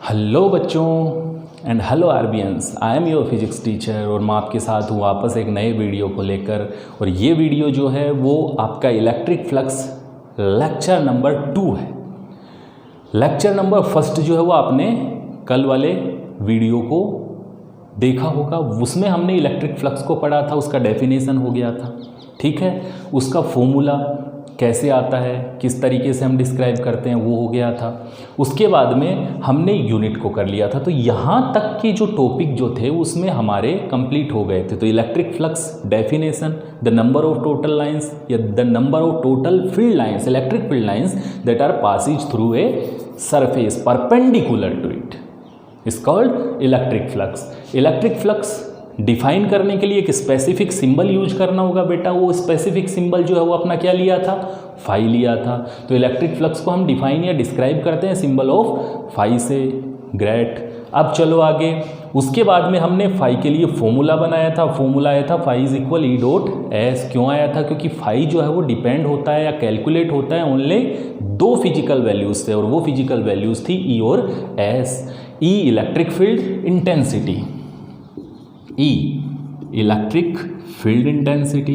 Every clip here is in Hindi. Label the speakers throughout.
Speaker 1: हेलो बच्चों एंड हेलो आरबियंस, I am your physics teacher और मैं आपके साथ हूँ वापस एक नए वीडियो को लेकर। और ये वीडियो जो है वो आपका इलेक्ट्रिक फ्लक्स लेक्चर नंबर 2 है। लेक्चर नंबर 1 जो है वो आपने कल वाले वीडियो को देखा होगा, उसमें हमने इलेक्ट्रिक फ्लक्स को पढ़ा था, उसका डेफिनेशन हो गया था, ठीक है। उसका फॉर्मूला कैसे आता है, किस तरीके से हम डिस्क्राइब करते हैं, वो हो गया था। उसके बाद में हमने यूनिट को कर लिया था। तो यहाँ तक के जो टॉपिक जो थे उसमें हमारे कंप्लीट हो गए थे। तो electric flux definition, the number of total lines या the number of total field lines, electric field lines that are passes through a surface perpendicular to it is called electric flux. Electric flux define करने के लिए एक स्पेसिफिक सिंबल यूज करना होगा बेटा। वो स्पेसिफिक सिंबल जो है वो अपना क्या लिया था, फाई लिया था। तो इलेक्ट्रिक फ्लक्स को हम डिफाइन या डिस्क्राइब करते हैं सिंबल ऑफ फाई से, ग्रेट। अब चलो आगे। उसके बाद में हमने फाई के लिए फॉर्मूला बनाया था। फॉर्मूला आया था phi is equal E dot S. क्यों आया था? क्योंकि फाई जो है वो डिपेंड होता है या कैलकुलेट होता है ओनली 2 फिजिकल वैल्यूज से, और वो फिजिकल वैल्यूज थी ई और S. E electric field intensity, E electric field intensity,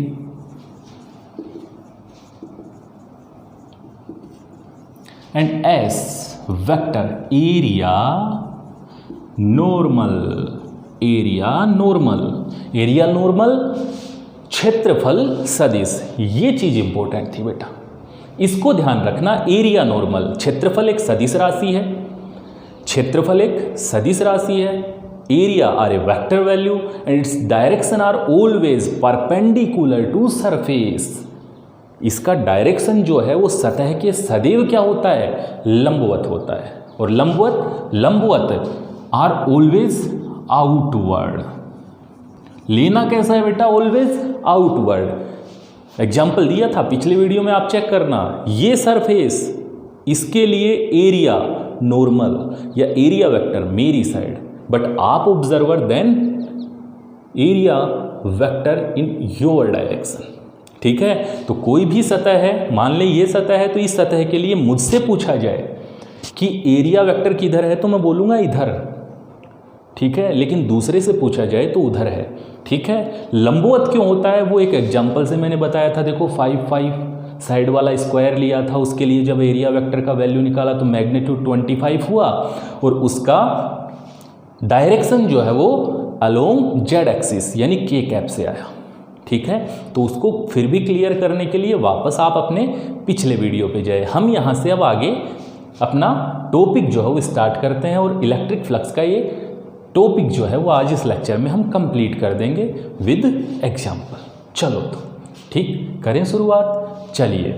Speaker 1: and S vector area normal. Area normal, area normal क्षेत्रफल सदिश। ये चीज इंपॉर्टेंट थी बेटा, इसको ध्यान रखना। एरिया नॉर्मल, क्षेत्रफल एक सदिश राशि है, क्षेत्रफल एक सदिश राशि है। Area are a vector value and its direction are always perpendicular to surface. इसका डायरेक्शन जो है वो सतह के सदैव क्या होता है, लंबवत होता है। और लंबवत आर ऑलवेज आउटवर्ड। लेना कैसा है बेटा, ऑलवेज आउटवर्ड। एग्जाम्पल दिया था पिछले वीडियो में, आप चेक करना। ये सरफेस, इसके लिए एरिया नॉर्मल या एरिया वेक्टर मेरी साइड, बट आप observer then area vector in your direction, ठीक है। तो कोई भी सतह है, मान ले ये सतह है, तो इस सतह के लिए मुझसे पूछा जाए कि एरिया वेक्टर किधर है, तो मैं बोलूँगा इधर, ठीक है। लेकिन दूसरे से पूछा जाए तो उधर है, ठीक है। लंबवत क्यों होता है वो एक एग्जाम्पल से मैंने बताया था। देखो 5 साइड वाला स्क्वायर लिया था, उसके लिए जब एरिया वेक्टर का वैल्यू निकाला तो मैग्नीट्यूड 25 हुआ, और उसका डायरेक्शन जो है वो अलोंग जेड एक्सिस यानी के कैप से आया, ठीक है। तो उसको फिर भी क्लियर करने के लिए वापस आप अपने पिछले वीडियो पे जाए। हम यहाँ से अब आगे अपना टॉपिक जो है वो स्टार्ट करते हैं, और इलेक्ट्रिक फ्लक्स का ये टॉपिक जो है वो आज इस लेक्चर में हम कंप्लीट कर देंगे विद एग्जाम्पल। चलो तो ठीक करें शुरुआत। चलिए,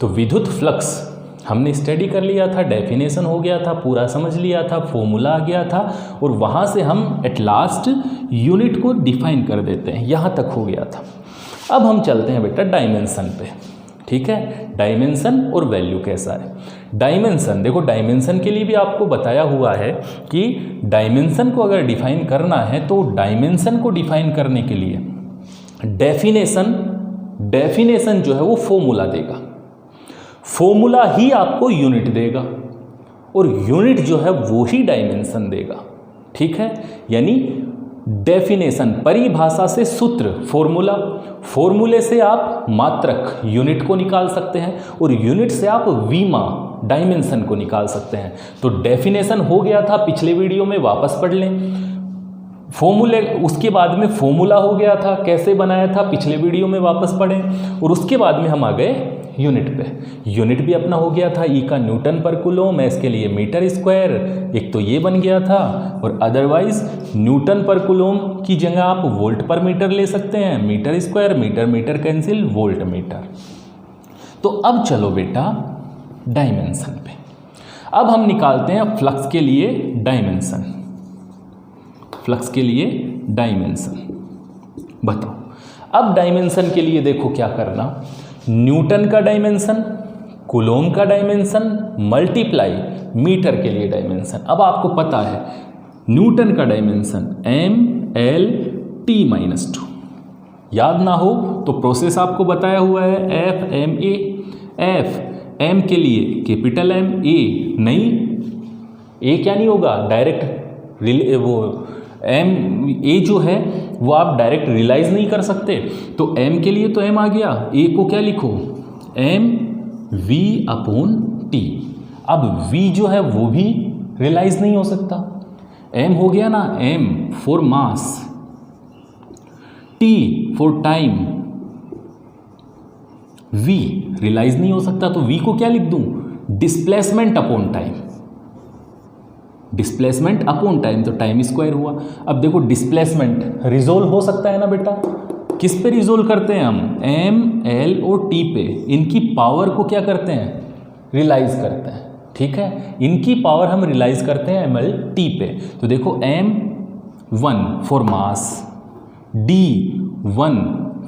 Speaker 1: तो विद्युत फ्लक्स हमने स्टडी कर लिया था, डेफिनेशन हो गया था, पूरा समझ लिया था, फॉर्मूला आ गया था, और वहाँ से हम एट लास्ट यूनिट को डिफाइन कर देते हैं। यहाँ तक हो गया था। अब हम चलते हैं बेटा डायमेंशन पे, ठीक है। डायमेंशन और वैल्यू कैसा है। डायमेंशन, देखो डायमेंशन के लिए भी आपको बताया हुआ है कि डायमेंशन को अगर डिफाइन करना है तो डायमेंशन को डिफाइन करने के लिए डेफिनेशन जो है वो फॉर्मूला देगा, फॉर्मूला ही आपको यूनिट देगा, और यूनिट जो है वो ही डायमेंशन देगा, ठीक है। यानी डेफिनेशन परिभाषा से सूत्र, फॉर्मूले से आप मात्रक यूनिट को निकाल सकते हैं, और यूनिट से आप वीमा डायमेंशन को निकाल सकते हैं। तो डेफिनेशन हो गया था पिछले वीडियो में, वापस पढ़ लें। फॉर्मूले, उसके बाद में फॉर्मूला हो गया था, कैसे बनाया था पिछले वीडियो में, वापस पढ़ें। और उसके बाद में हम आ गए यूनिट पे। यूनिट भी अपना हो गया था ई का न्यूटन पर कूलम, एस के लिए मीटर स्क्वायर, एक तो ये बन गया था। और अदरवाइज न्यूटन पर कूलम की जगह आप वोल्ट पर मीटर ले सकते हैं, metre square, metre cancel, volt metre. तो अब चलो बेटा डायमेंशन पे। अब हम निकालते हैं फ्लक्स के लिए डायमेंशन। फ्लक्स के लिए डायमेंशन बताओ। अब डायमेंशन के लिए देखो क्या करना, न्यूटन का डायमेंशन, कूलम का डायमेंशन मल्टीप्लाई मीटर के लिए डायमेंशन। अब आपको पता है न्यूटन का डायमेंशन mL/T-2। याद ना हो तो प्रोसेस आपको बताया हुआ है, F m के लिए कैपिटल M, A नहीं ए क्या नहीं होगा, डायरेक्ट वो एम ए जो है वो आप डायरेक्ट रियलाइज नहीं कर सकते, तो एम के लिए तो एम आ गया, ए को क्या लिखो, एम वी अपॉन टी। अब वी जो है वो भी रियलाइज नहीं हो सकता, एम हो गया ना, M for mass, T for time, V realise नहीं हो सकता, तो वी को क्या लिख दूं, displacement upon time, displacement upon time, तो टाइम स्क्वायर हुआ। अब देखो डिस्प्लेसमेंट रिजोल्व हो सकता है ना बेटा, किस पे रिजोल्व करते हैं हम, एम एल और टी पे, इनकी पावर को क्या करते हैं, रियलाइज करते हैं, ठीक है, इनकी पावर हम रियलाइज करते हैं एम एल टी पे। तो देखो M 1 for mass, D 1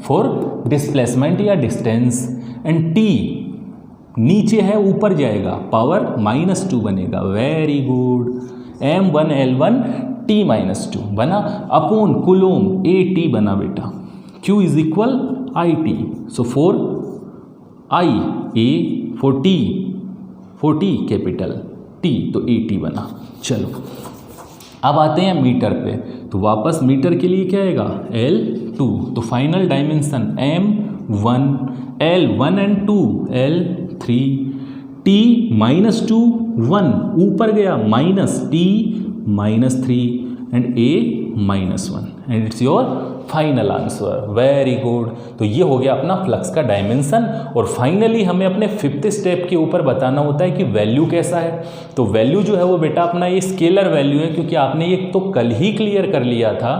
Speaker 1: for displacement या डिस्टेंस, एंड टी नीचे है ऊपर जाएगा, पावर -2 बनेगा, वेरी गुड, m1l1 t-2 बना, अपॉन कुलोम at बना बेटा, q is equal it, so for i a for t capital t, तो at बना। चलो अब आते हैं मीटर पे, तो वापस मीटर के लिए क्या आएगा, L2, तो final dimension m1 L1 and 2 L3, t -2 1 ऊपर गया, minus t -3 and a -1, and it's your final answer, very good. तो ये हो गया अपना फ्लक्स का डायमेंशन। और फाइनली हमें अपने 5th स्टेप के ऊपर बताना होता है कि वैल्यू कैसा है। तो वैल्यू जो है वो बेटा अपना ये स्केलर वैल्यू है, क्योंकि आपने ये तो कल ही क्लियर कर लिया था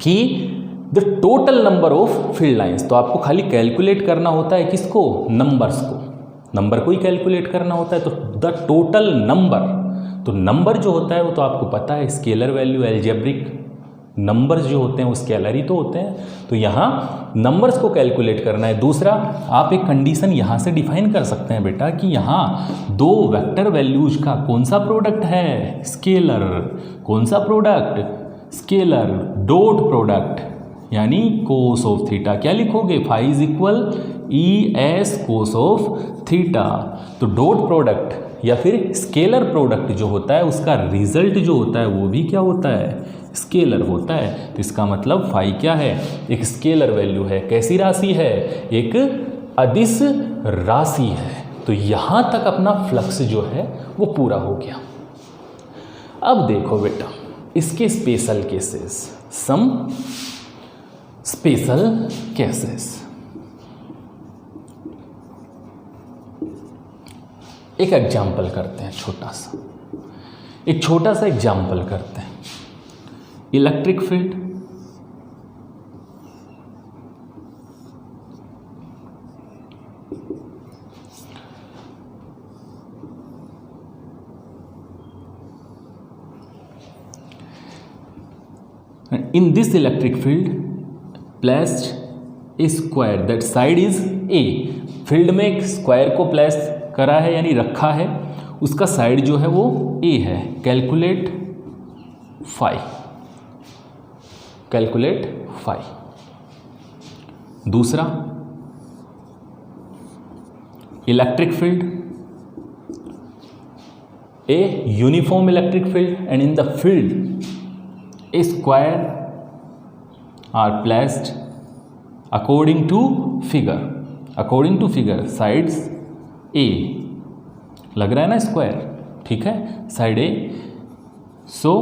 Speaker 1: कि the total number of field lines, तो आपको खाली कैलकुलेट करना होता है किसको, नंबर्स को, नंबर को ही कैलकुलेट करना होता है। तो द टोटल नंबर, तो नंबर जो होता है वो तो आपको पता है, स्केलर वैल्यू, एल्जेब्रिक नंबर्स जो होते हैं वो स्केलर ही तो होते हैं, तो यहाँ नंबर्स को कैलकुलेट करना है। दूसरा, आप एक कंडीशन यहाँ से डिफाइन कर सकते हैं बेटा कि यहाँ दो वेक्टर वैल्यूज का कौन सा प्रोडक्ट है, स्केलर, कौन सा प्रोडक्ट, स्केलर, डॉट प्रोडक्ट, यानी कोस ऑफ थीटा, क्या लिखोगे, phi is equal E S cos of theta. तो डॉट प्रोडक्ट या फिर स्केलर प्रोडक्ट जो होता है उसका रिजल्ट जो होता है वो भी क्या होता है, स्केलर होता है। तो इसका मतलब फाई क्या है, एक स्केलर वैल्यू है, कैसी राशि है, एक अदिश राशि है। तो यहाँ तक अपना फ्लक्स जो है वो पूरा हो गया। अब देखो बेटा इसके special cases, some special cases. एक एग्जाम्पल करते हैं छोटा सा, एक छोटा सा एग्जाम्पल करते हैं। Electric field, in this electric field placed a square that side is A, field में एक स्क्वायर को प्लेस करा है यानी रखा है, उसका साइड जो है वो A है। Calculate phi, calculate phi. दूसरा, electric field, a uniform electric field and in the field a square are placed according to figure, according to figure sides A, लग रहा है ना स्क्वायर, ठीक है, side A, so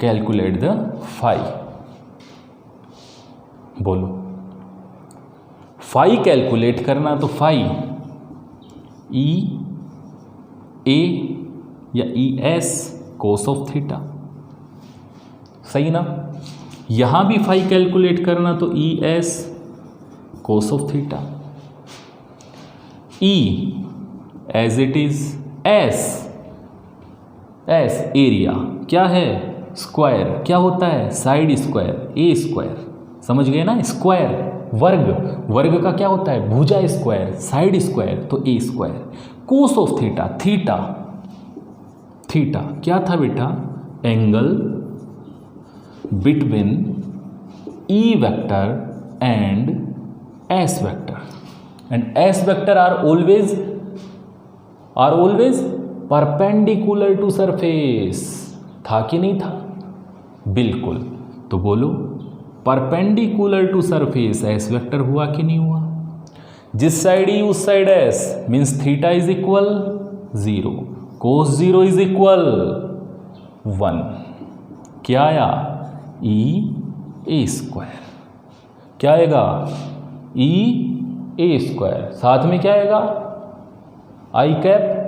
Speaker 1: calculate the phi। बोलो फाई कैलकुलेट करना, तो फाई ई ए या E S cos of theta, सही ना। यहां भी फाई कैलकुलेट करना, तो E S cos of theta, E as it is, S S area क्या है, स्क्वायर, क्या होता है, साइड स्क्वायर, ए स्क्वायर, समझ गए ना, स्क्वायर, वर्ग, वर्ग का क्या होता है, भुजा स्क्वायर, साइड स्क्वायर, तो a square, cos of theta, theta, theta क्या था बेटा, angle between E vector and S vector, and S vector are always perpendicular to surface था कि नहीं था? बिल्कुल। तो बोलो perpendicular to surface S vector हुआ कि नहीं हुआ? जिस साइड ई उस side S, means theta is equal 0, cos 0 is equal 1। क्या आया? E A square. क्या आएगा? E A square. साथ में क्या आएगा? आई कैप।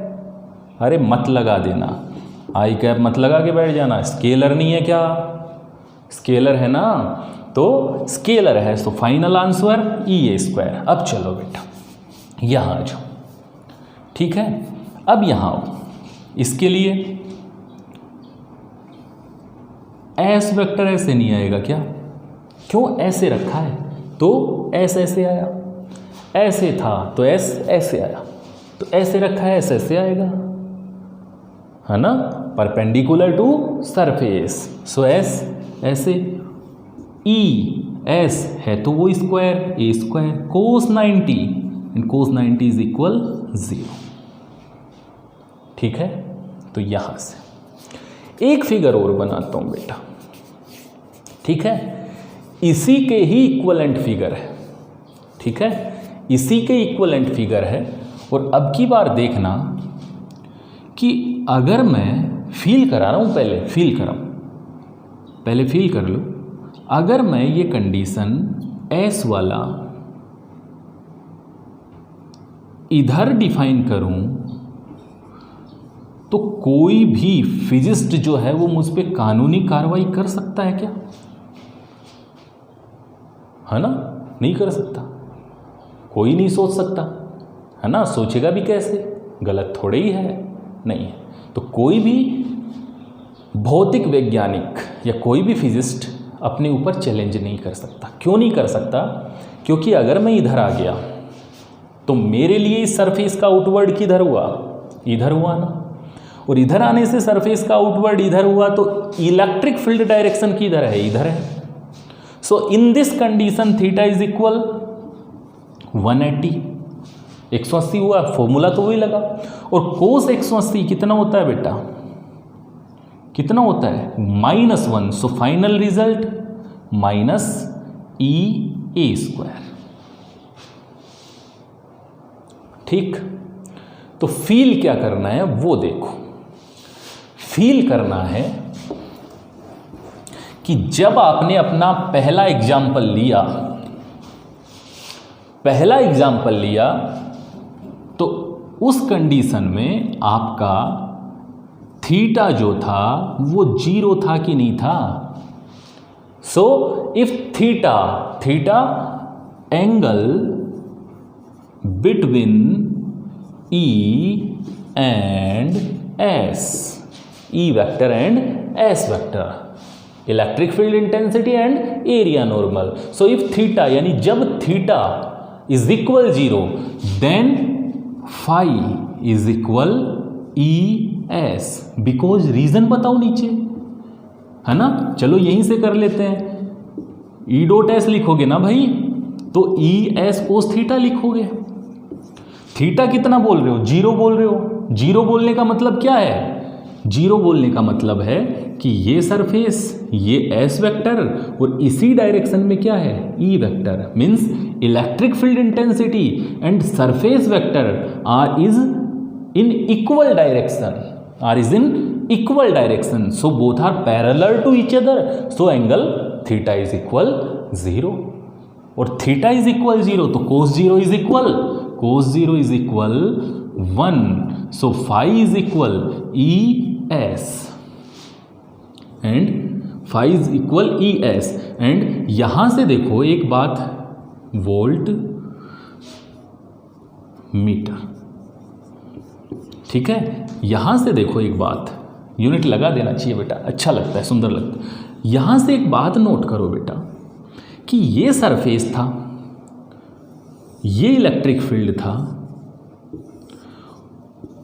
Speaker 1: अरे मत लगा देना, आई कैप मत लगा के बैठ जाना। स्केलर नहीं है क्या? स्केलर है ना, तो स्केलर है, तो final answer E A square. अब चलो बेटा यहां आ जाओ, ठीक है। अब यहां आओ, इसके लिए एस वेक्टर ऐसे नहीं आएगा क्या? क्यों? ऐसे रखा है तो एस ऐसे आया, ऐसे था तो एस ऐसे आया, तो ऐसे रखा है एस ऐसे आएगा, है ना, perpendicular to surface. So S ऐसे, ई एस है तो वो square, A square cos 90 and cos 90 is equal 0। ठीक है, तो यहां से एक फिगर और बनाता हूं बेटा, ठीक है। इसी के ही इक्वलेंट फिगर है, ठीक है, इसी के इक्वलेंट फिगर है। और अब की बार देखना कि अगर मैं फील करा रहा हूं, पहले फील कराऊं, पहले फील कर लो। अगर मैं ये कंडीशन एस वाला इधर डिफाइन करूं तो कोई भी फिजिस्ट जो है वो मुझ पे कानूनी कार्रवाई कर सकता है क्या? है ना, नहीं कर सकता, कोई नहीं सोच सकता, है ना। सोचेगा भी कैसे? गलत थोड़े ही है, नहीं है। तो कोई भी भौतिक वैज्ञानिक या कोई भी फिजिस्ट अपने ऊपर चैलेंज नहीं कर सकता। क्यों नहीं कर सकता? क्योंकि अगर मैं इधर आ गया तो मेरे लिए इस सरफेस का आउटवर्ड किधर हुआ? इधर हुआ ना। और इधर आने से सरफेस का आउटवर्ड इधर हुआ तो इलेक्ट्रिक फील्ड डायरेक्शन किधर है? इधर है। So in this condition theta is equal 180, 180 हुआ, फॉर्मूला तो वही लगा। और कोस 180 कितना होता है बेटा? कितना होता है? -1। So final result minus E A square. ठीक, तो फील क्या करना है वो देखो। फील करना है कि जब आपने अपना पहला एग्जाम्पल लिया तो उस कंडीशन में आपका थीटा जो था वो 0 था कि नहीं था? So if theta angle between E and S, E vector and S vector, electric field intensity and area normal. So if theta, यानी जब theta is equal 0 then phi is equal E S. Because reason बताओ नीचे, है ना। चलो यहीं से कर लेते हैं। ई डॉट एस लिखोगे ना भाई, तो ई एस कोस थीटा लिखोगे। थीटा कितना बोल रहे हो? 0 बोल रहे हो। 0 बोलने का मतलब क्या है? 0 बोलने का मतलब है कि ये सरफेस, ये एस वेक्टर और इसी डायरेक्शन में क्या है? E vector. Means electric field intensity and surface vector are is in equal direction, so both are parallel to each other, so angle theta is equal 0। और theta is equal 0 तो cos 0 is equal 1, so phi is equal ES and phi is equal ES। And यहां से देखो एक बात, वोल्ट मीटर, ठीक है। यहां से देखो एक बात, यूनिट लगा देना चाहिए बेटा, अच्छा लगता है, सुंदर लगता है। यहां से एक बात नोट करो बेटा कि ये सरफेस था, ये इलेक्ट्रिक फील्ड था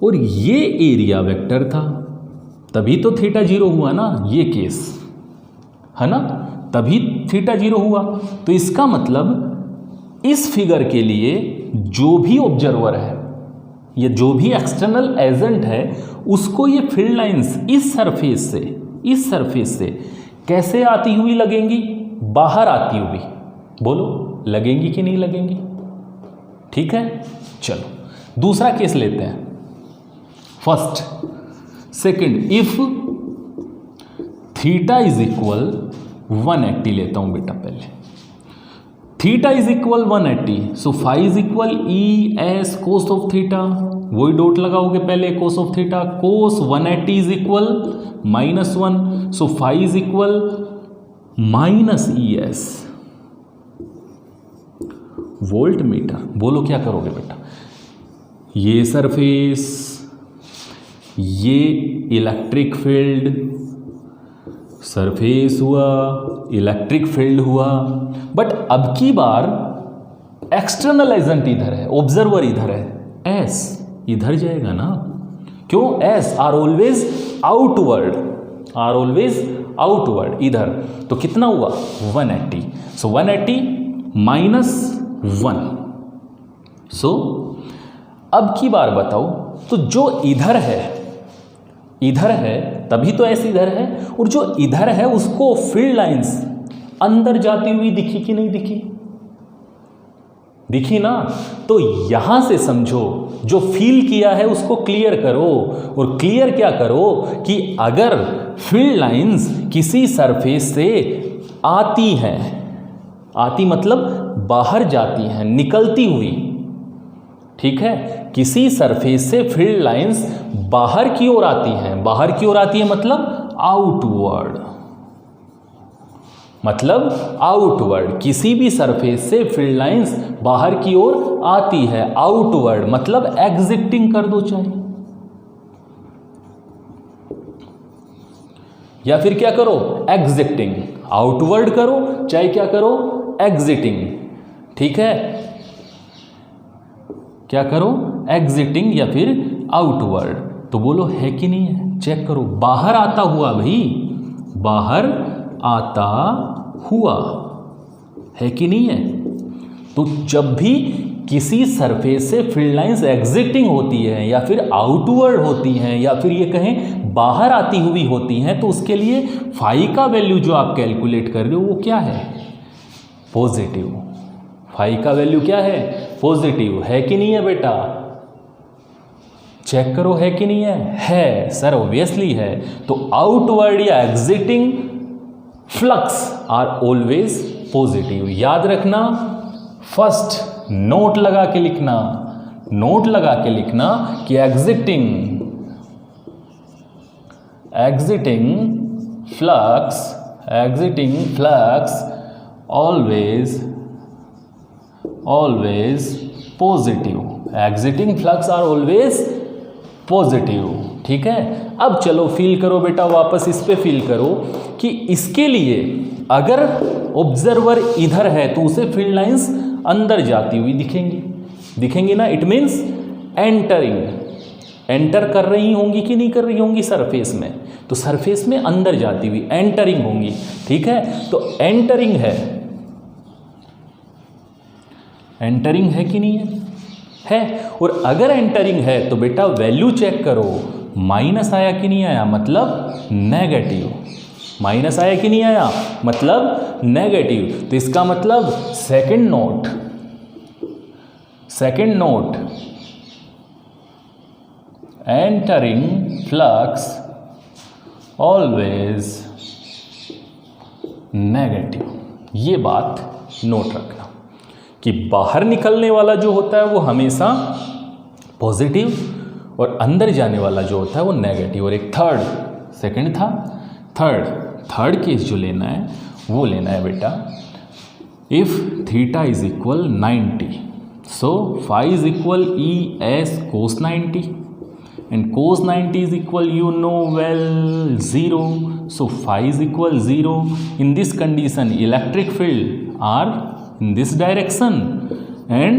Speaker 1: और ये एरिया वेक्टर था, तभी तो थीटा 0 हुआ ना, ये केस है ना, तभी थीटा 0 हुआ। तो इसका मतलब इस फिगर के लिए जो भी ऑब्जर्वर है ये जो भी एक्सटर्नल एजेंट है उसको ये फील्ड लाइंस इस सरफेस से कैसे आती हुई लगेंगी, बाहर आती हुई। बोलो लगेंगी कि नहीं लगेंगी? ठीक है, चलो दूसरा केस लेते हैं। First, second, if theta is equal 180 लेता हूं बेटा पहले। Theta is equal 180, so phi is equal E S cos of theta, वही डॉट लगाओगे पहले cos of theta. Cos 180 is equal -1, so phi is equal minus E S volt metre. बोलो क्या करोगे बेटा? ये सरफेस, ये इलेक्ट्रिक फील्ड, सरफेस हुआ, इलेक्ट्रिक फील्ड हुआ, बट अब की बार एक्सटर्नल एजेंट इधर है, ऑब्जर्वर इधर है, एस इधर जाएगा ना। क्यों? S are always outward, are always outward इधर। तो कितना हुआ? 180, सो 180 -1। सो अब की बार बताओ, तो जो इधर है तभी तो ऐसे इधर है, और जो इधर है उसको फील्ड लाइंस अंदर जाती हुई दिखी कि नहीं दिखी? दिखी ना। तो यहां से समझो, जो फील किया है उसको क्लियर करो, और क्लियर क्या करो कि अगर फील्ड लाइंस किसी सरफेस से आती हैं, आती मतलब बाहर जाती हैं, निकलती हुई, ठीक है, किसी सरफेस से फील्ड लाइंस बाहर की ओर आती हैं, बाहर की ओर आती है मतलब आउटवर्ड, मतलब आउटवर्ड, किसी भी सरफेस से फील्ड लाइंस बाहर की ओर आती है, आउटवर्ड मतलब एग्जिटिंग कर दो चाहे, या फिर क्या करो? एग्जिटिंग। आउटवर्ड करो चाहे क्या करो? एग्जिटिंग। ठीक है, क्या करो? एग्जिटिंग या फिर आउटवर्ड। तो बोलो है कि नहीं है? चेक करो। बाहर आता हुआ भाई, बाहर आता हुआ है कि नहीं है? तो जब भी किसी सरफेस से फील्ड लाइंस एग्जिटिंग होती है या फिर आउटवर्ड होती हैं या फिर ये कहें बाहर आती हुई होती हैं, तो उसके लिए फाई का वैल्यू जो आप कैलकुलेट कर रहे हो वो क्या है? पॉजिटिव। फाई का वैल्यू क्या है? पॉजिटिव। है कि नहीं है बेटा? चेक करो है कि नहीं है? है सर, ऑब्वियसली है। तो आउटवर्ड या exiting flux are always positive. याद रखना, फर्स्ट नोट लगा के लिखना, नोट लगा के लिखना कि exiting flux always positive. Exiting flux are always positive. ठीक है, अब चलो फील करो बेटा, वापस इस पे फील करो कि इसके लिए अगर ऑब्जर्वर इधर है तो उसे फील्ड लाइंस अंदर जाती हुई दिखेंगी ना। इट मीन्स एंटर कर रही होंगी कि नहीं कर रही होंगी सरफेस में? तो सरफेस में अंदर जाती हुई एंटरिंग होंगी। ठीक है, तो एंटरिंग है कि नहीं है? है। और अगर एंटरिंग है तो बेटा वैल्यू चेक करो, माइनस आया कि नहीं आया, मतलब नेगेटिव। माइनस आया कि नहीं आया, मतलब नेगेटिव। तो इसका मतलब second note entering flux always negative. ये बात नोट रखना कि बाहर निकलने वाला जो होता है वो हमेशा पॉजिटिव और अंदर जाने वाला जो होता है वो नेगेटिव। और एक सेकंड था, थर्ड केस जो लेना है वो लेना है बेटा, if theta is equal 90, so phi is equal E S cos 90 and cos 90 is equal you know well 0, so phi is equal 0. In this condition electric field are in this direction and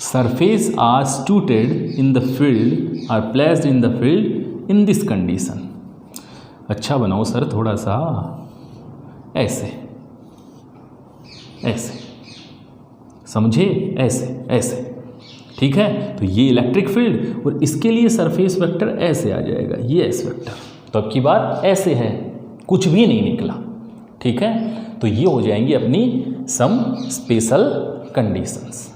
Speaker 1: surface are situated in the field, are placed in the field in this condition. अच्छा बनाओ सर थोड़ा सा, ऐसे समझे, ऐसे ठीक है, तो ये इलेक्ट्रिक फील्ड और इसके लिए सरफेस वेक्टर ऐसे आ जाएगा, ये एस वेक्टर। तो अब की बात ऐसे है, कुछ भी नहीं निकला। ठीक है, तो ये हो जाएंगी अपनी सम स्पेशल कंडीशंस।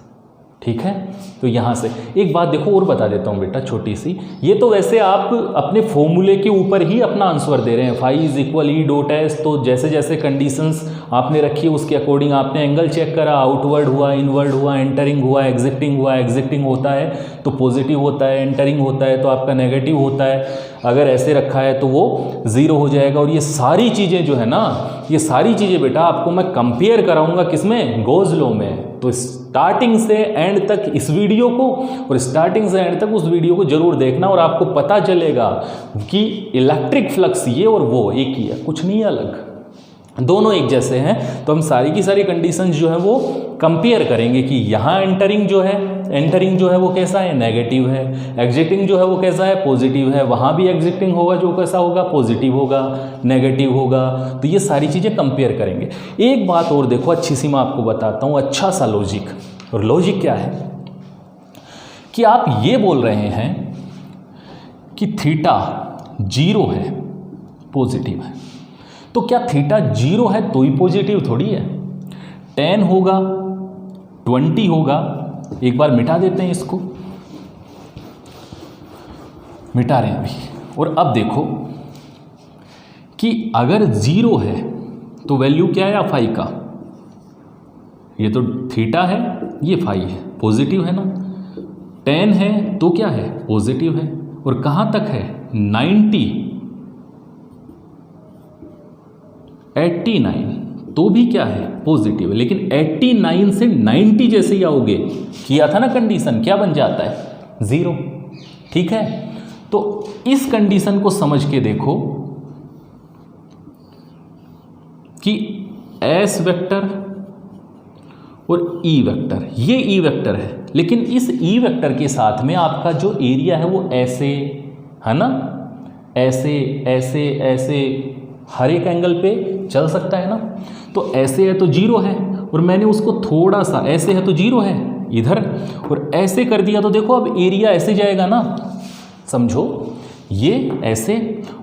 Speaker 1: ठीक है, तो यहाँ से एक बात देखो और बता देता हूँ बेटा छोटी सी, ये तो वैसे आप अपने फॉर्मूले के ऊपर ही अपना आंसर दे रहे हैं, phi is equal E dot S. तो जैसे जैसे कंडीशंस आपने रखी उसके अकॉर्डिंग आपने एंगल चेक करा, आउटवर्ड हुआ, इनवर्ड हुआ, एंटरिंग हुआ, एग्जिटिंग होता है तो पॉजिटिव होता है, एंटरिंग होता है तो आपका नेगेटिव होता है, अगर ऐसे रखा है तो वो ज़ीरो हो जाएगा। और ये सारी चीज़ें जो है ना, ये सारी चीज़ें बेटा आपको मैं कंपेयर कराऊंगा किसमें, गॉस लॉ में। तो स्टार्टिंग से एंड तक इस वीडियो को और स्टार्टिंग से एंड तक उस वीडियो को जरूर देखना और आपको पता चलेगा कि इलेक्ट्रिक फ्लक्स ये और वो एक ही है, कुछ नहीं है अलग, दोनों एक जैसे हैं। तो हम सारी की सारी कंडीशंस जो है वो कंपेयर करेंगे कि यहाँ एंटरिंग जो है वो कैसा है, नेगेटिव है, एग्जिटिंग जो है वो कैसा है, पॉजिटिव है, वहाँ भी एग्जिटिंग होगा जो कैसा होगा, पॉजिटिव होगा, नेगेटिव होगा। तो ये सारी चीज़ें कंपेयर करेंगे। एक बात और देखो अच्छी सी मैं आपको बताता हूँ, अच्छा सा लॉजिक। और लॉजिक क्या है कि आप ये बोल रहे हैं कि थीटा 0 है, पॉजिटिव है, तो क्या थीटा 0 है तो ही पॉजिटिव थोड़ी है। 10 होगा, 20 होगा, एक बार मिटा देते हैं इसको, मिटा रहे हैं अभी। और अब देखो कि अगर 0 है तो वैल्यू क्या है फाई का, ये तो थीटा है, ये फाई है, पॉजिटिव है ना। 10 है तो क्या है, पॉजिटिव है। और कहाँ तक है, 90, 89 तो भी क्या है, पॉजिटिव है। लेकिन 89 से 90 जैसे ही आओगे, किया था ना कंडीशन, क्या बन जाता है, 0। ठीक है, तो इस कंडीशन को समझ के देखो कि एस वेक्टर और ई वेक्टर, ये ई वेक्टर है, लेकिन इस ई वेक्टर के साथ में आपका जो एरिया है वो ऐसे है ना, ऐसे ऐसे ऐसे हर एक एंगल पे चल सकता है ना। तो ऐसे है तो 0 है, और मैंने उसको थोड़ा सा ऐसे है तो 0 है इधर, और ऐसे कर दिया तो देखो अब एरिया ऐसे जाएगा ना, समझो ये ऐसे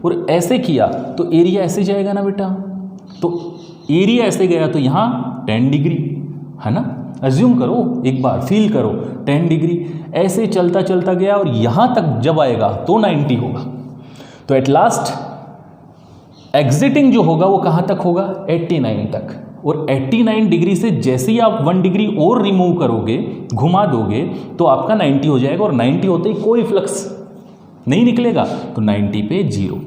Speaker 1: और ऐसे किया तो एरिया ऐसे जाएगा ना बेटा। तो एरिया ऐसे गया तो यहाँ 10 डिग्री है ना, अज्यूम करो एक बार, फील करो 10 डिग्री ऐसे चलता चलता गया और यहाँ तक जब आएगा तो 90 होगा। तो एट लास्ट एग्जिटिंग जो होगा वो कहाँ तक होगा, 89 तक। और 89 डिग्री से जैसे ही आप 1 डिग्री और रिमूव करोगे, घुमा दोगे, तो आपका 90 हो जाएगा। और 90 होते ही कोई फ्लक्स नहीं निकलेगा, तो 90 पे 0।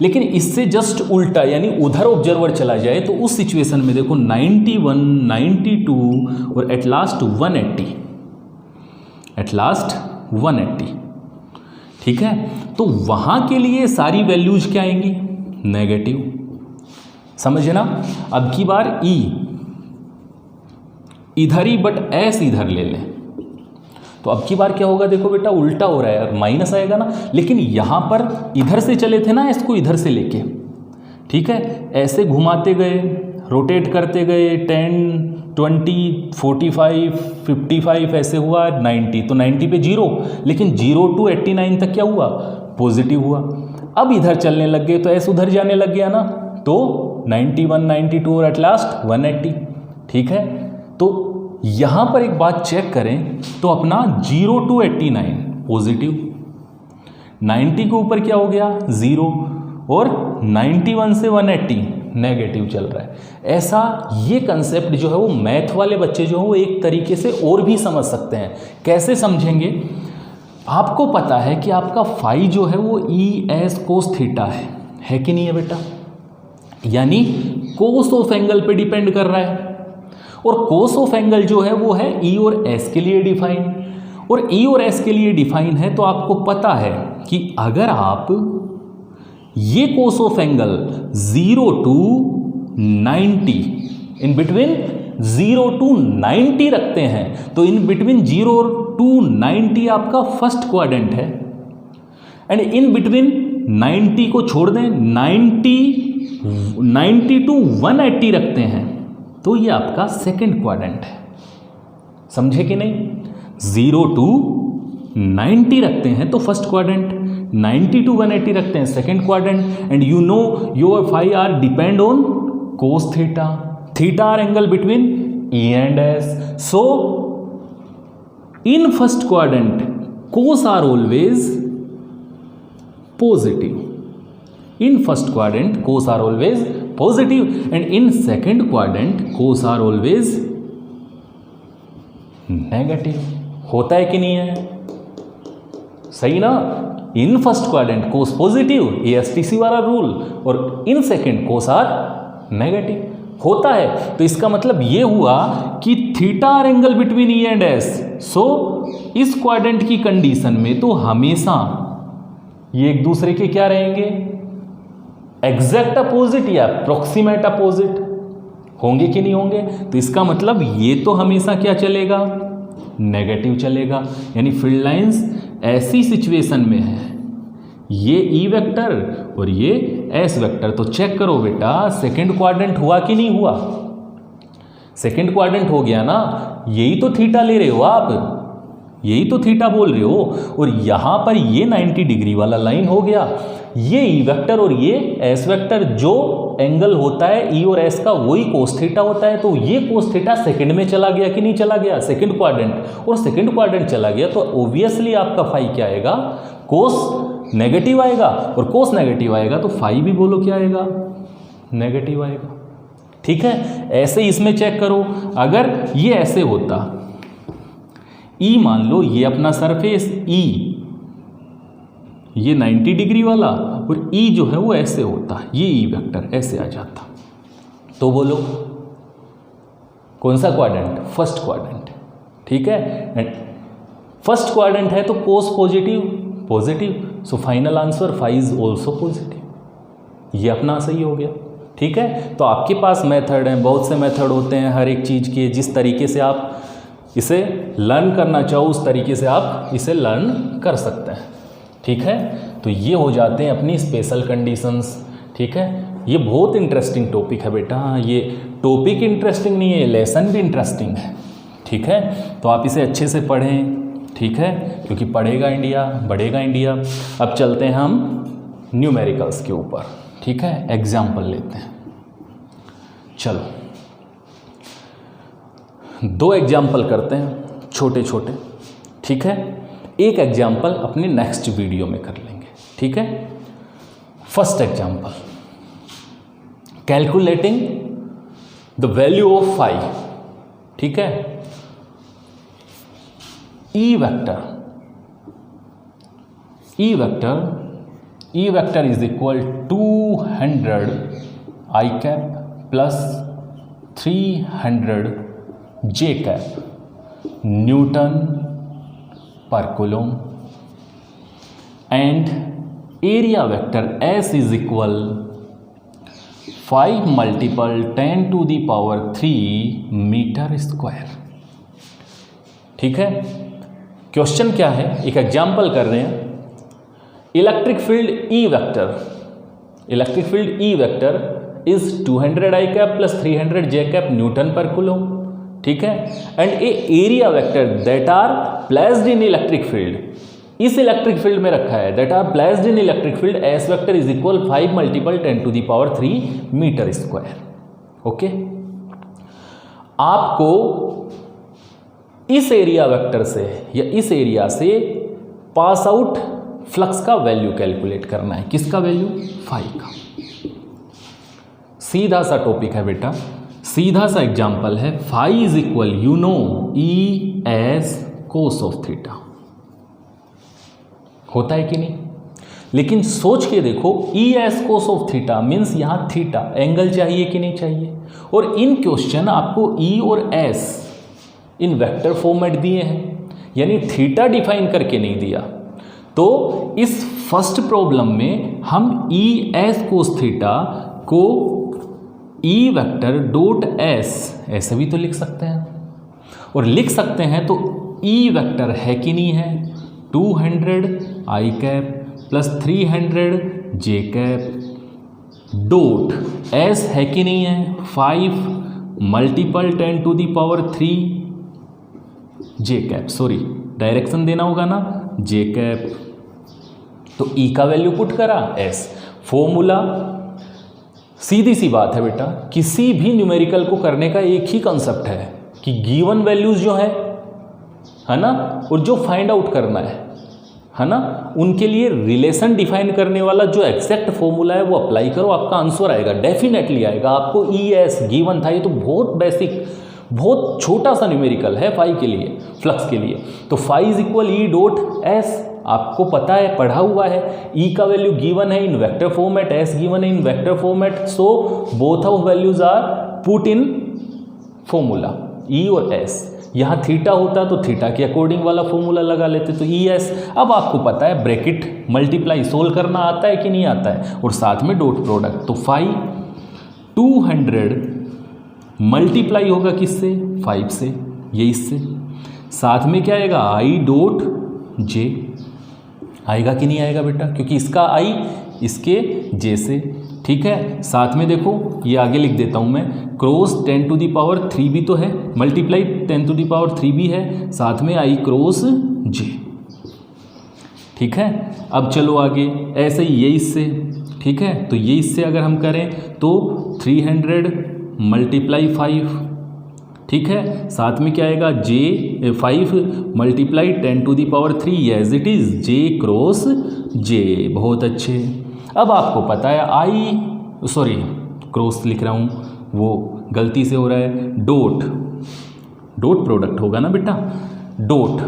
Speaker 1: लेकिन इससे जस्ट उल्टा, यानी उधर ऑब्जर्वर चला जाए तो उस सिचुएशन में देखो 91, 92 और एट लास्ट 180, एट लास्ट 180। ठीक है, तो वहाँ के लिए सारी वैल्यूज क्या आएंगी, नेगेटिव। समझना। अब की बार ई इधर ही बट एस इधर ले लें, तो अब की बार क्या होगा, देखो बेटा उल्टा हो रहा है और माइनस आएगा ना। लेकिन यहाँ पर इधर से चले थे ना, इसको इधर से लेके, ठीक है, ऐसे घुमाते गए, रोटेट करते गए, 10, 20, 45, 55 ऐसे हुआ 90, तो 90 पे 0। लेकिन 0 to 89 तक क्या हुआ, पॉजिटिव हुआ। अब इधर चलने लग गए तो ऐसे उधर जाने लग गया ना, तो 91, 92 और एट लास्ट 180। ठीक है, तो यहाँ पर एक बात चेक करें तो अपना 0 to 89 पॉजिटिव, 90 के ऊपर क्या हो गया 0, और 91 से 180 नेगेटिव चल रहा है। ऐसा ये कंसेप्ट जो है वो मैथ वाले बच्चे जो है वो एक तरीके से और भी समझ सकते हैं। कैसे समझेंगे, आपको पता है कि आपका फाई जो है वो ई एस कोस थीटा है कि नहीं है बेटा, यानी कोस ऑफ एंगल पे डिपेंड कर रहा है। और कोस ऑफ एंगल जो है वो है ई और एस के लिए डिफाइन, और ई और एस के लिए डिफाइन है। तो आपको पता है कि अगर आप ये cos of angle 0 to 90, in between 0 to 90 रखते हैं, तो इन बिटवीन 0 to 90 आपका फर्स्ट क्वाड्रेंट है, एंड इन बिटवीन 90 को छोड़ दें, 90 to 180 रखते हैं, तो ये आपका सेकंड क्वाड्रेंट है। समझे कि नहीं, 0 to 90 रखते हैं तो फर्स्ट क्वाड्रेंट, 90 to 180 रखते हैं second quadrant, and you know your phi are depend on cos theta, theta are angle between E and S. So in first quadrant cos are always positive, in first quadrant cos are always positive, and in second quadrant cos are always negative. होता है कि नहीं है? सही ना? In first quadrant cos positive, ASTC वाला रूल, और in second cos are negative होता है। तो इसका मतलब ये हुआ कि theta are angle between E and S। सो इस क्वाड्रेंट की कंडीशन में तो हमेशा ये एक दूसरे के क्या रहेंगे, एग्जैक्ट अपोजिट या अप्रोक्सीमेट अपोजिट होंगे कि नहीं होंगे। तो इसका मतलब ये तो हमेशा क्या चलेगा, नेगेटिव चलेगा। यानी फील्ड लाइंस ऐसी सिचुएशन में है, ये E वेक्टर और ये S वेक्टर, तो चेक करो बेटा सेकेंड क्वाड्रेंट हुआ कि नहीं हुआ। सेकेंड क्वाड्रेंट हो गया ना, यही तो थीटा ले रहे हो आप, यही तो थीटा बोल रहे हो, और यहाँ पर ये 90 डिग्री वाला लाइन हो गया। ये E वेक्टर और ये S वेक्टर जो एंगल होता है E और S का वही कोस थीटा होता है। तो ये कोस थीटा सेकंड में चला गया कि नहीं चला गया, सेकंड क्वाड्रेंट, और सेकंड क्वाड्रेंट चला गया तो ऑब्वियसली आपका फाई क्या आएगा, कोस नेगेटिव आएगा, और कोस नेगेटिव आएगा तो फाई भी बोलो क्या आएगा, नेगेटिव आएगा। ठीक है, ऐसे इसमें चेक करो, अगर ये ऐसे होता, E मान लो ये अपना सरफेस E, ये 90 डिग्री वाला, और E जो है वो ऐसे होता, ये E वेक्टर ऐसे आ जाता, तो बोलो कौन सा क्वाड्रेंट, फर्स्ट क्वाड्रेंट। ठीक है, एंड फर्स्ट क्वाड्रेंट है तो cos positive, so final answer phi is also positive, ये अपना सही हो गया। ठीक है, तो आपके पास मेथड हैं, बहुत से मेथड होते हैं हर एक चीज़ के, जिस तरीके से आप इसे लर्न करना चाहो उस तरीके से आप इसे लर्न कर सकते हैं। ठीक है, तो ये हो जाते हैं अपनी स्पेशल कंडीशंस। ठीक है, ये बहुत इंटरेस्टिंग टॉपिक है बेटा, ये टॉपिक इंटरेस्टिंग नहीं है, लेसन भी इंटरेस्टिंग है। ठीक है, तो आप इसे अच्छे से पढ़ें। ठीक है, क्योंकि पढ़ेगा इंडिया बढ़ेगा इंडिया। अब चलते हैं हम न्यूमेरिकल्स के ऊपर। ठीक है, एग्जाम्पल लेते हैं। चलो 2 एग्जाम्पल करते हैं छोटे छोटे। ठीक है, एक एग्जाम्पल अपने नेक्स्ट वीडियो में कर लेंगे। ठीक है, first example, calculating the value of phi. ठीक है, E vector is equal 200 I cap plus 300 J cap Newton per coulomb, and area vector S is equal 5 multiple 10 to the power 3 meter square. ठीक है, क्वेश्चन क्या है, एक एग्जाम्पल कर रहे हैं। Electric field E vector is 200 I cap plus 300 J cap newton per coulomb. ठीक है, and a area vector that are placed in electric field, इस इलेक्ट्रिक फील्ड में रखा है, that are placed in electric field S vector is equal 5 multiple 10 to the power 3 meter square. Okay, आपको इस एरिया वेक्टर से या इस एरिया से पास आउट फ्लक्स का वैल्यू कैलकुलेट करना है। किसका वैल्यू, फाई का। सीधा सा टॉपिक है बेटा, सीधा सा एग्जांपल है। Phi is equal you know E S cos of theta, होता है कि नहीं। लेकिन सोच के देखो, E S cos of theta means यहाँ थीटा एंगल चाहिए कि नहीं चाहिए, और इन क्वेश्चन आपको E और S इन वेक्टर फॉर्मेट दिए हैं, यानी थीटा डिफाइन करके नहीं दिया। तो इस फर्स्ट प्रॉब्लम में हम E एस कोस थीटा को E वेक्टर डॉट S ऐसे भी तो लिख सकते हैं, और लिख सकते हैं तो E वेक्टर है कि नहीं है, 200 I cap plus 300 J cap dot S है कि नहीं है, 5 multiple 10 to the power 3 J cap, sorry direction देना होगा ना, जे कैप। तो ई का वैल्यू पुट करा एस। फॉर्मूला सीधी सी बात है बेटा, किसी भी न्यूमेरिकल को करने का एक ही कंसेप्ट है कि गिवन वैल्यूज जो है ना, और जो फाइंड आउट करना है ना, उनके लिए रिलेशन डिफाइन करने वाला जो एग्जैक्ट फॉर्मूला है वो अप्लाई करो, आपका आंसर आएगा, डेफिनेटली आएगा। आपको ई एस गिवन था, ये तो बहुत बेसिक, बहुत छोटा सा न्यूमेरिकल है फाई के लिए, फ्लक्स के लिए। तो phi is equal E dot S, आपको पता है, पढ़ा हुआ है। ई का वैल्यू गिवन है in vector format, S given है in vector format, so both of values are put in formula E और एस। यहाँ थीटा होता तो थीटा के अकॉर्डिंग वाला फॉर्मूला लगा लेते, तो ई एस। अब आपको पता है ब्रैकेट मल्टीप्लाई सोल्व करना आता है कि नहीं आता है, और साथ में डॉट प्रोडक्ट। तो 200 मल्टीप्लाई होगा किससे, 5 से, ये इससे, साथ में क्या आएगा, आई डॉट जे आएगा कि नहीं आएगा बेटा, क्योंकि इसका आई इसके जे से, ठीक है। साथ में देखो ये आगे लिख देता हूँ मैं, क्रॉस 10 टू दी पावर 3 भी तो है, मल्टीप्लाई 10 टू दी पावर 3 भी है, साथ में आई क्रॉस जे, ठीक है। अब चलो आगे, ऐसे ही ये इससे, ठीक है। तो ये इससे अगर हम करें तो 300 मल्टीप्लाई 5, ठीक है। साथ में क्या आएगा, J 5 multiply 10 to the power 3 as it is J cross J, बहुत अच्छे। अब आपको पता है आई, सॉरी क्रॉस लिख रहा हूँ, वो गलती से हो रहा है, डॉट, डॉट प्रोडक्ट होगा ना बेटा, डॉट,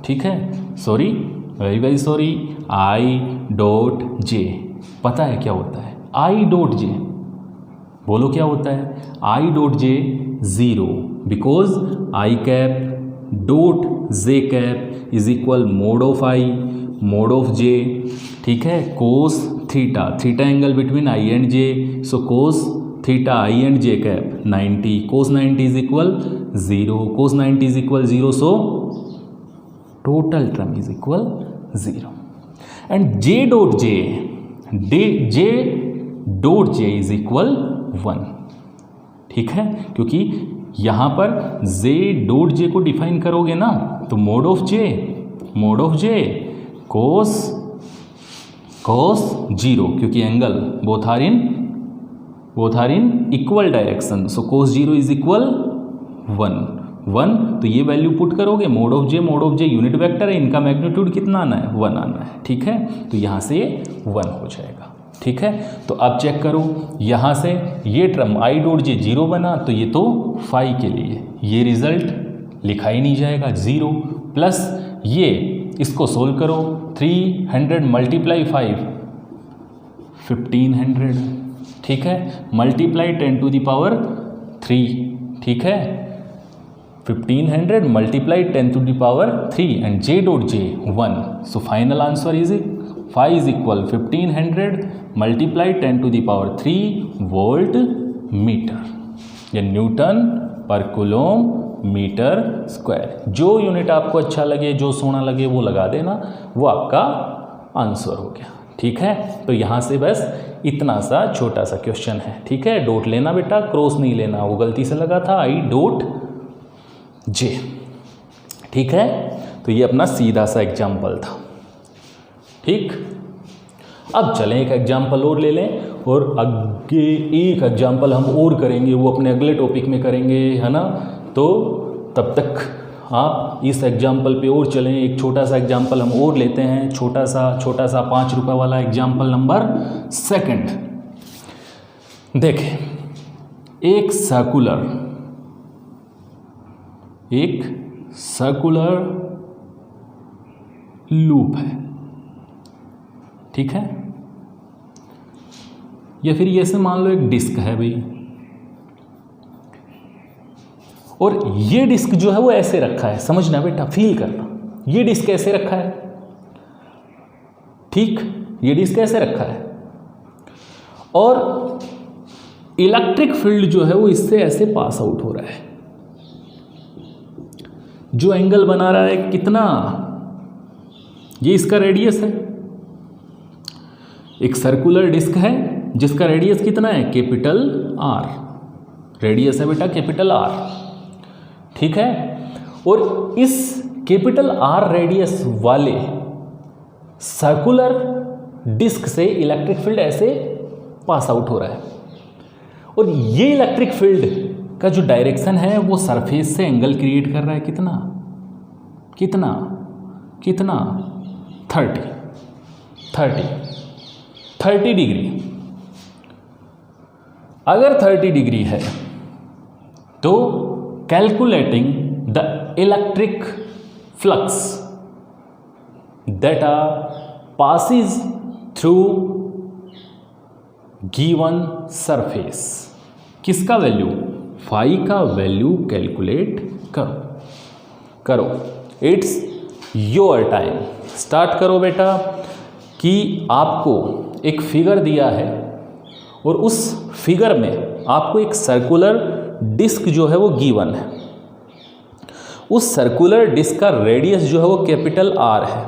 Speaker 1: ठीक है, सॉरी वेरी वेरी सॉरी, आई डॉट जे, पता है क्या होता है, आई डॉट जे, बोलो क्या होता है, I dot J 0, because I cap dot J cap is equal mod of I mod of J, ठीक है। Cos theta, theta angle between I and J, so cos theta I and J cap 90, cos 90 is equal 0, cos 90 is equal 0, so total term is equal 0 and J dot J, J dot J is equal 1, ठीक है। क्योंकि यहाँ पर जे डॉट जे को डिफाइन करोगे ना, तो मोड ऑफ जे कोस 0, क्योंकि angle both are in equal direction, so cos 0 is equal 1, तो ये वैल्यू पुट करोगे, mod of J unit vector है, इनका मैग्नीट्यूड कितना आना है, 1 आना है, ठीक है। तो यहाँ से ये 1 हो जाएगा, ठीक है। तो अब चेक करो, यहाँ से ये टर्म आई डॉट जे 0 बना, तो ये तो फाई के लिए ये रिजल्ट लिखा ही नहीं जाएगा, 0 प्लस ये, इसको सोल्व करो, 300 मल्टीप्लाई 5 1500, ठीक है, मल्टीप्लाई 10 टू दी पावर 3, ठीक है, 1500 multiply 10 to the power 3 and J dot J 1, so final answer is phi is equal 1500 multiply 10 to the power 3 volt meter या newton per coulomb meter square. जो यूनिट आपको अच्छा लगे, जो सोना लगे वो लगा देना, वो आपका आंसर हो गया, ठीक है। तो यहाँ से बस इतना सा छोटा सा क्वेश्चन है, ठीक है। डॉट लेना बेटा, क्रॉस नहीं लेना, वो गलती से लगा था, आई डॉट जे, ठीक है। तो ये अपना सीधा सा एग्जाम्पल था, ठीक। अब चलें एक एग्जाम्पल और ले लें, और आगे एक एग्जाम्पल हम और करेंगे, वो अपने अगले टॉपिक में करेंगे, है ना। तो तब तक आप इस एग्जाम्पल पे और चलें, एक छोटा सा एग्जाम्पल हम और लेते हैं, छोटा सा 5 रुपये वाला एग्जाम्पल नंबर 2। देखें, एक सर्कुलर लूप है, ठीक है, या फिर ये से मान लो एक डिस्क है भाई, और ये डिस्क जो है वो ऐसे रखा है, समझना बेटा, फील करना, ये डिस्क ऐसे रखा है, ठीक, ये डिस्क ऐसे रखा है, और इलेक्ट्रिक फील्ड जो है वो इससे ऐसे पास आउट हो रहा है, जो एंगल बना रहा है कितना, ये इसका रेडियस है, एक सर्कुलर डिस्क है जिसका रेडियस कितना है, कैपिटल R, रेडियस है बेटा कैपिटल R, ठीक है। और इस कैपिटल आर रेडियस वाले सर्कुलर डिस्क से इलेक्ट्रिक फील्ड ऐसे पास आउट हो रहा है, और ये इलेक्ट्रिक फील्ड का जो डायरेक्शन है वो सरफेस से एंगल क्रिएट कर रहा है कितना कितना कितना 30 डिग्री। अगर 30 डिग्री है तो calculating the electric flux that are passes through given surface, किसका वैल्यू, फाई का वैल्यू कैलकुलेट करो। It's your time. स्टार्ट करो बेटा कि आपको एक फिगर दिया है और उस फिगर में आपको एक सर्कुलर डिस्क जो है वो गिवन है। उस सर्कुलर डिस्क का रेडियस जो है वो कैपिटल आर है,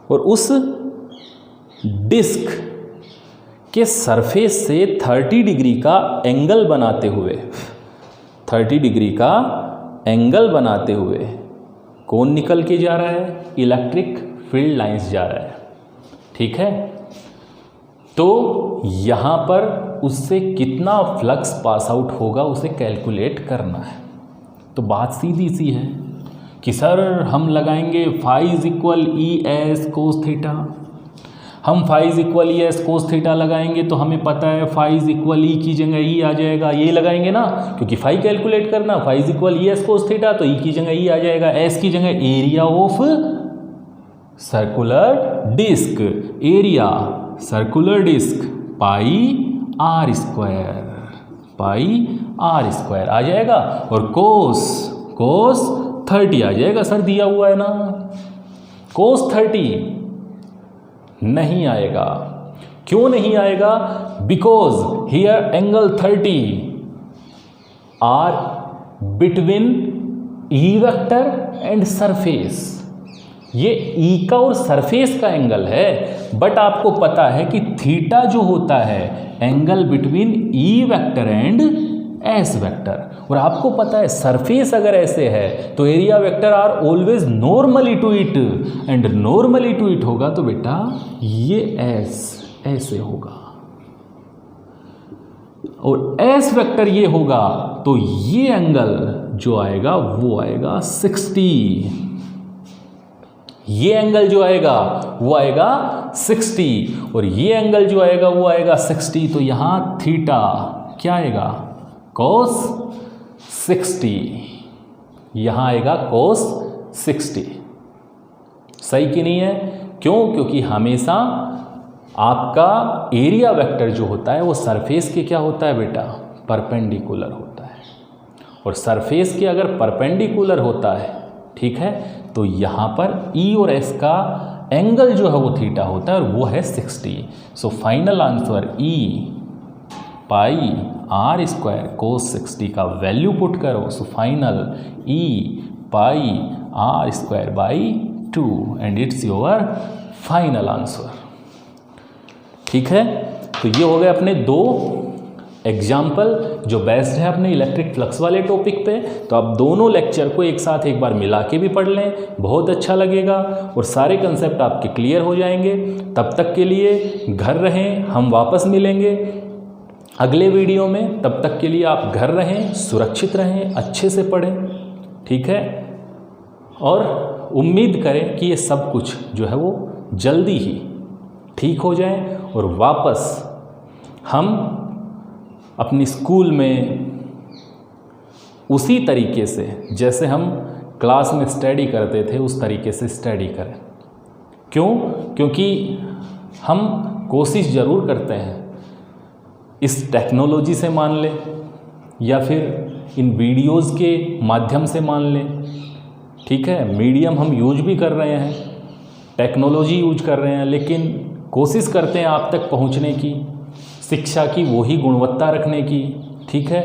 Speaker 1: और उस डिस्क के सरफेस से 30 डिग्री का एंगल बनाते हुए 30 डिग्री का एंगल बनाते हुए कौन निकल के जा रहा है, इलेक्ट्रिक फील्ड लाइंस जा रहा है। ठीक है, तो यहाँ पर उससे कितना फ्लक्स पास आउट होगा उसे कैलकुलेट करना है। तो बात सीधी सी है कि सर हम लगाएंगे phi is equal E S cos theta. हम phi is equal E S cos theta लगाएंगे तो हमें पता है फाई इज इक्वल ई की जगह ई आ जाएगा, यही लगाएंगे ना, क्योंकि फाई कैलकुलेट करना, phi is equal E S cos theta तो ई की जगह ई आ जाएगा, एस की जगह area of circular disc, area circular disc pi are square आ जाएगा, और कोस 30 आ जाएगा। सर दिया हुआ है ना, कोस 30 नहीं आएगा। क्यों नहीं आएगा? Because here angle 30 are between E vector and surface. ये ई का और सरफेस का एंगल है, बट आपको पता है कि थीटा जो होता है angle between E vector and S vector, और आपको पता है सरफेस अगर ऐसे है तो area vector are always normally to it, and normally to it होगा तो बेटा ये एस ऐसे होगा, और एस वेक्टर ये होगा तो ये एंगल जो आएगा वो आएगा 60। ये एंगल जो आएगा वो आएगा 60, और ये एंगल जो आएगा वो आएगा 60। तो यहां थीटा क्या आएगा, cos 60, यहां आएगा cos 60। सही कि नहीं है? क्यों? क्योंकि हमेशा आपका एरिया वेक्टर जो होता है वो सरफेस के क्या होता है बेटा, परपेंडिकुलर होता है, और सरफेस के अगर परपेंडिकुलर होता है, ठीक है, तो यहाँ पर E और S का एंगल जो है वो थीटा होता है और वो है 60। So final answer E pi are square cos 60 का वैल्यू पुट करो, so final E pi are square by 2 and it's your final answer. ठीक है, तो ये हो गए अपने दो एग्जाम्पल जो बेस्ड है अपने इलेक्ट्रिक फ्लक्स वाले टॉपिक पे। तो आप दोनों लेक्चर को एक साथ एक बार मिला के भी पढ़ लें, बहुत अच्छा लगेगा और सारे कंसेप्ट आपके क्लियर हो जाएंगे। तब तक के लिए घर रहें, हम वापस मिलेंगे अगले वीडियो में। तब तक के लिए आप घर रहें, सुरक्षित रहें, अच्छे से पढ़ें, ठीक है, और उम्मीद करें कि ये सब कुछ जो है वो जल्दी ही ठीक हो जाए और वापस हम अपनी स्कूल में उसी तरीके से जैसे हम क्लास में स्टडी करते थे उस तरीके से स्टडी करें। क्यों? क्योंकि हम कोशिश ज़रूर करते हैं इस टेक्नोलॉजी से मान लें या फिर इन वीडियोस के माध्यम से मान लें, ठीक है, मीडियम हम यूज भी कर रहे हैं, टेक्नोलॉजी यूज कर रहे हैं, लेकिन कोशिश करते हैं आप तक पहुंचने की, शिक्षा की वही गुणवत्ता रखने की, ठीक है।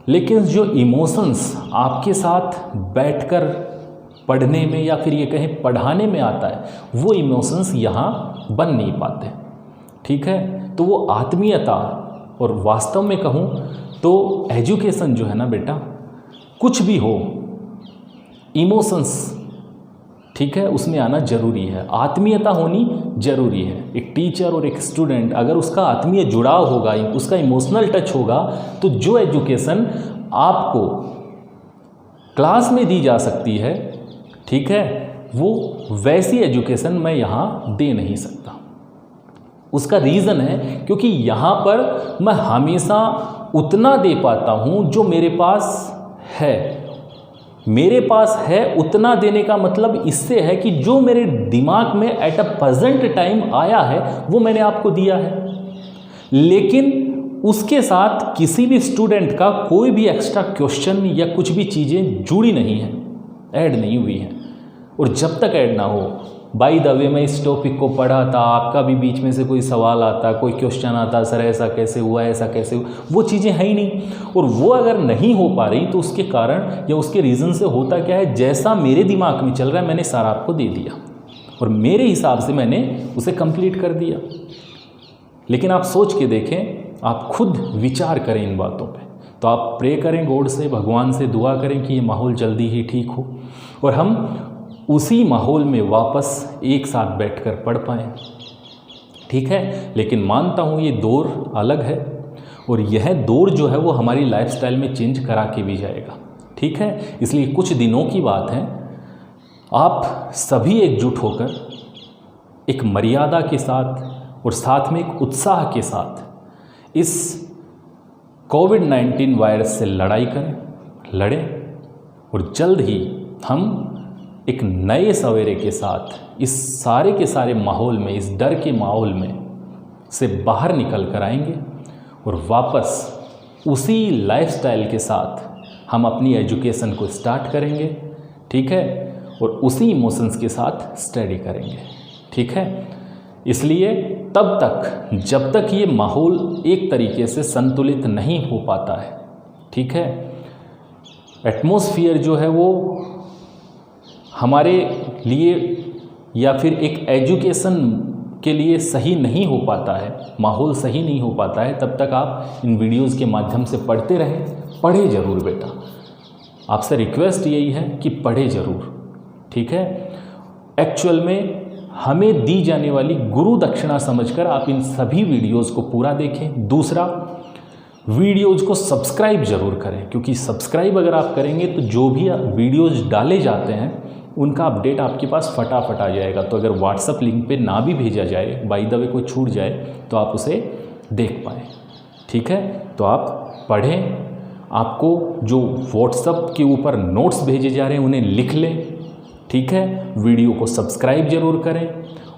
Speaker 1: लेकिन जो इमोशंस आपके साथ बैठकर पढ़ने में या फिर ये कहें पढ़ाने में आता है, वो इमोशंस यहाँ बन नहीं पाते, ठीक है। तो वो आत्मीयता, और वास्तव में कहूँ तो एजुकेशन जो है ना बेटा, कुछ भी हो इमोशंस, ठीक है, उसमें आना जरूरी है, आत्मीयता होनी जरूरी है। एक टीचर और एक स्टूडेंट अगर उसका आत्मीय जुड़ाव होगा, उसका इमोशनल टच होगा, तो जो एजुकेशन आपको क्लास में दी जा सकती है, ठीक है, वो वैसी एजुकेशन मैं यहाँ दे नहीं सकता। उसका रीज़न है क्योंकि यहाँ पर मैं हमेशा उतना दे पाता हूँ जो मेरे पास है। मेरे पास है उतना देने का मतलब इससे है कि जो मेरे दिमाग में एट अ प्रेजेंट टाइम आया है वो मैंने आपको दिया है, लेकिन उसके साथ किसी भी स्टूडेंट का कोई भी एक्स्ट्रा क्वेश्चन या कुछ भी चीज़ें जुड़ी नहीं हैं, ऐड नहीं हुई हैं। और जब तक ऐड ना हो, बाय द वे मैं इस टॉपिक को पढ़ा था, आपका भी बीच में से कोई सवाल आता, कोई क्वेश्चन आता, सर ऐसा कैसे हुआ, ऐसा कैसे हुआ, वो चीज़ें है ही नहीं। और वो अगर नहीं हो पा रही तो उसके कारण या उसके रीज़न से होता क्या है, जैसा मेरे दिमाग में चल रहा है मैंने सारा आपको दे दिया और मेरे हिसाब से मैंने उसे कंप्लीट कर दिया। लेकिन आप सोच के देखें, आप खुद विचार करें इन बातों पे। तो आप प्रे करें गॉड से, भगवान से दुआ करें कि ये माहौल जल्दी ही ठीक हो और हम उसी माहौल में वापस एक साथ बैठकर पढ़ पाएँ, ठीक है। लेकिन मानता हूँ ये दौर अलग है और यह दौर जो है वो हमारी लाइफस्टाइल में चेंज करा के भी जाएगा, ठीक है। इसलिए कुछ दिनों की बात है, आप सभी एकजुट होकर एक मर्यादा के साथ और साथ में एक उत्साह के साथ इस कोविड-19 वायरस से लड़ाई लड़ें और जल्द ही हम एक नए सवेरे के साथ इस सारे के सारे माहौल में, इस डर के माहौल में से बाहर निकल कर आएंगे और वापस उसी लाइफस्टाइल के साथ हम अपनी एजुकेशन को स्टार्ट करेंगे, ठीक है, और उसी इमोशंस के साथ स्टडी करेंगे, ठीक है। इसलिए तब तक, जब तक ये माहौल एक तरीके से संतुलित नहीं हो पाता है, ठीक है, एटमॉस्फेयर जो है वो हमारे लिए या फिर एक एजुकेशन के लिए सही नहीं हो पाता है, माहौल सही नहीं हो पाता है, तब तक आप इन वीडियोस के माध्यम से पढ़ते रहें। पढ़े ज़रूर बेटा, आपसे रिक्वेस्ट यही है कि पढ़े ज़रूर, ठीक है। एक्चुअल में हमें दी जाने वाली गुरु दक्षिणा समझकर आप इन सभी वीडियोस को पूरा देखें। दूसरा, वीडियोज़ को सब्सक्राइब ज़रूर करें, क्योंकि सब्सक्राइब अगर आप करेंगे तो जो भी वीडियोज़ डाले जाते हैं उनका अपडेट आपके पास फटाफट आ जाएगा। तो अगर व्हाट्सएप लिंक पे ना भी भेजा जाए, बाय द वे कोई छूट जाए, तो आप उसे देख पाएँ, ठीक है। तो आप पढ़ें, आपको जो व्हाट्सएप के ऊपर नोट्स भेजे जा रहे हैं उन्हें लिख लें, ठीक है। वीडियो को सब्सक्राइब ज़रूर करें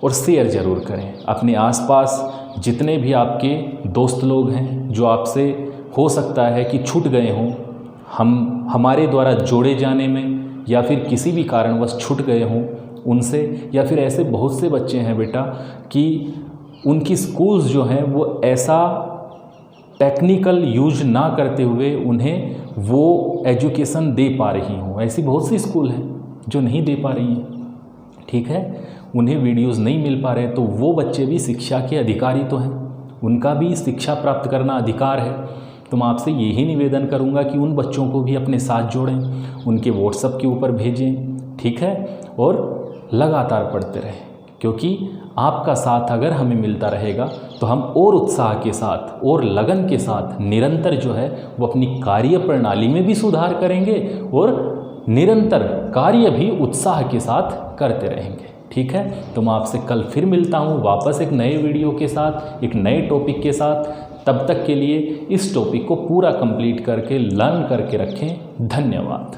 Speaker 1: और शेयर ज़रूर करें। अपने आसपास जितने भी आपके दोस्त लोग हैं जो आपसे हो सकता है कि छूट गए हों, हमारे द्वारा जोड़े जाने में, या फिर किसी भी कारणवश छूट गए हों उनसे, या फिर ऐसे बहुत से बच्चे हैं बेटा कि उनकी स्कूल्स जो हैं वो ऐसा टेक्निकल यूज ना करते हुए उन्हें वो एजुकेशन दे पा रही हों। ऐसी बहुत सी स्कूल हैं जो नहीं दे पा रही हैं, ठीक है, उन्हें वीडियोज़ नहीं मिल पा रहे। तो वो बच्चे भी शिक्षा के अधिकारी तो हैं, उनका भी शिक्षा प्राप्त करना अधिकार है। तो मैं आपसे यही निवेदन करूंगा कि उन बच्चों को भी अपने साथ जोड़ें, उनके व्हाट्सएप के ऊपर भेजें, ठीक है, और लगातार पढ़ते रहें, क्योंकि आपका साथ अगर हमें मिलता रहेगा तो हम और उत्साह के साथ और लगन के साथ निरंतर जो है वो अपनी कार्य प्रणाली में भी सुधार करेंगे और निरंतर कार्य भी उत्साह के साथ करते रहेंगे, ठीक है। तो मैं आपसे कल फिर मिलता हूँ वापस एक नए वीडियो के साथ, एक नए टॉपिक के साथ। तब तक के लिए इस टॉपिक को पूरा कंप्लीट करके लर्न करके रखें। धन्यवाद।